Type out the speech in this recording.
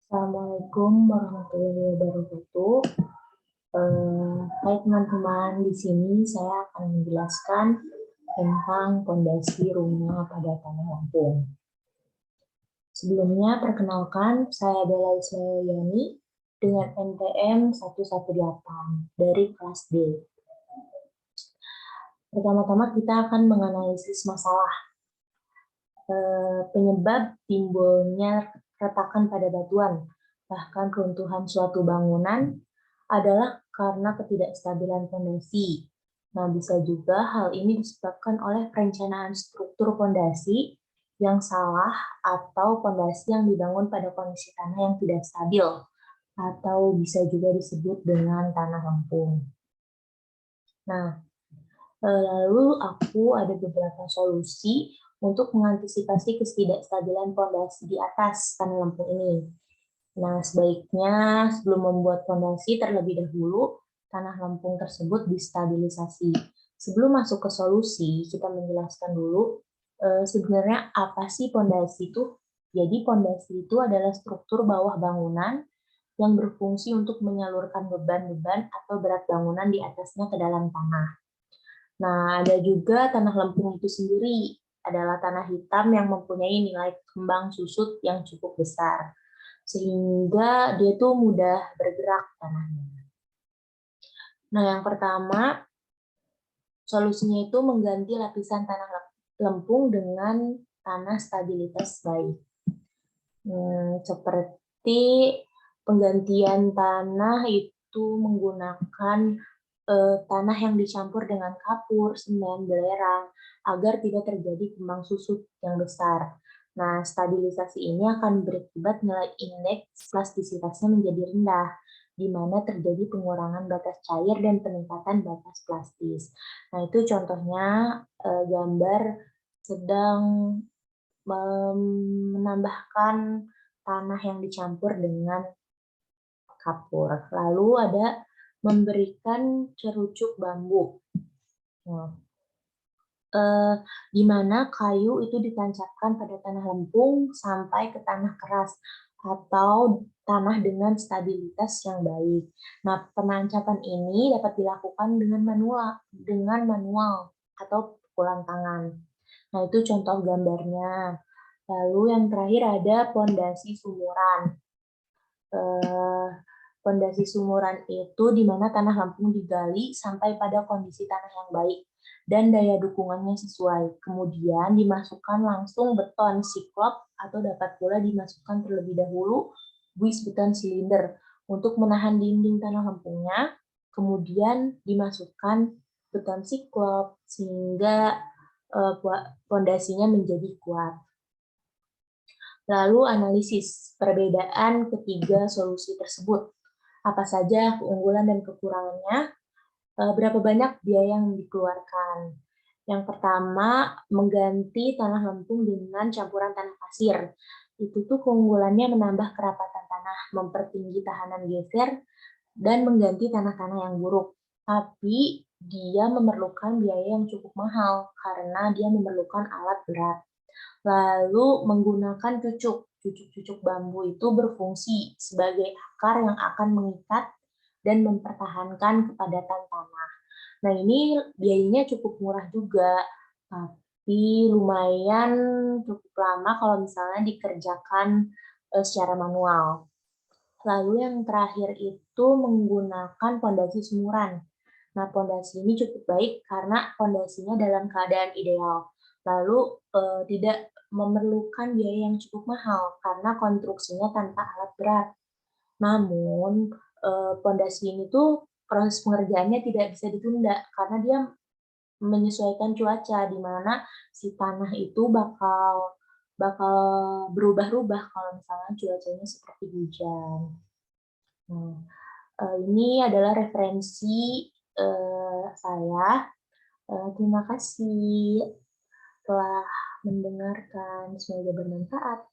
Assalamualaikum warahmatullahi wabarakatuh. Hai teman-teman, di sini saya akan menjelaskan tentang pondasi rumah pada tanah Lampung. Sebelumnya, perkenalkan, saya adalah Ismailiani dengan NPM 118 dari kelas D. Pertama-tama kita akan menganalisis masalah penyebab timbulnya retakan pada batuan, bahkan runtuhan suatu bangunan adalah karena ketidakstabilan fondasi. Nah, bisa juga hal ini disebabkan oleh perencanaan struktur fondasi yang salah atau fondasi yang dibangun pada kondisi tanah yang tidak stabil, atau bisa juga disebut dengan tanah lempung. Nah, lalu aku ada beberapa solusi untuk mengantisipasi ketidakstabilan fondasi di atas tanah lempung ini. Nah, sebaiknya sebelum membuat fondasi terlebih dahulu, tanah lempung tersebut distabilisasi. Sebelum masuk ke solusi, kita menjelaskan dulu sebenarnya apa sih fondasi itu. Jadi fondasi itu adalah struktur bawah bangunan yang berfungsi untuk menyalurkan beban-beban atau berat bangunan di atasnya ke dalam tanah. Nah, ada juga tanah lempung itu sendiri, adalah tanah hitam yang mempunyai nilai kembang susut yang cukup besar, sehingga dia tuh mudah bergerak tanahnya. Nah, yang pertama, solusinya itu mengganti lapisan tanah lempung dengan tanah stabilitas baik. Seperti penggantian tanah itu menggunakan tanah yang dicampur dengan kapur, semen, belerang, agar tidak terjadi kembang susut yang besar. Nah, stabilisasi ini akan berakibat nilai indeks plastisitasnya menjadi rendah, di mana terjadi pengurangan batas cair dan peningkatan batas plastis. Nah, itu contohnya gambar sedang menambahkan tanah yang dicampur dengan kapur. Lalu ada memberikan cerucuk bambu. Nah, di mana kayu itu ditancapkan pada tanah lempung sampai ke tanah keras atau tanah dengan stabilitas yang baik. Nah, penancapan ini dapat dilakukan dengan manual atau pukulan tangan. Nah, itu contoh gambarnya. Lalu yang terakhir ada pondasi sumuran. Pondasi sumuran itu di mana tanah lempung digali sampai pada kondisi tanah yang baik dan daya dukungannya sesuai. Kemudian dimasukkan langsung beton siklop atau dapat pula dimasukkan terlebih dahulu buis beton silinder untuk menahan dinding tanah lempungnya. Kemudian dimasukkan beton siklop sehingga pondasinya menjadi kuat. Lalu analisis perbedaan ketiga solusi tersebut. Apa saja keunggulan dan kekurangannya? Berapa banyak biaya yang dikeluarkan? Yang pertama, mengganti tanah lempung dengan campuran tanah pasir. Itu tuh keunggulannya menambah kerapatan tanah, mempertinggi tahanan geser, dan mengganti tanah-tanah yang buruk. Tapi dia memerlukan biaya yang cukup mahal karena dia memerlukan alat berat. Lalu menggunakan cucuk bambu itu berfungsi sebagai akar yang akan mengikat dan mempertahankan kepadatan tanah. Nah, ini biayanya cukup murah juga, tapi lumayan cukup lama kalau misalnya dikerjakan secara manual. Lalu yang terakhir itu menggunakan pondasi sumuran. Nah, pondasi ini cukup baik karena pondasinya dalam keadaan ideal. Lalu tidak memerlukan biaya yang cukup mahal karena konstruksinya tanpa alat berat. Namun, pondasi ini tuh proses pengerjaannya tidak bisa ditunda karena dia menyesuaikan cuaca di mana si tanah itu bakal bakal berubah-ubah kalau misalnya cuacanya seperti hujan. Nah, ini adalah referensi saya. Terima kasih telah mendengarkan, semoga bermanfaat.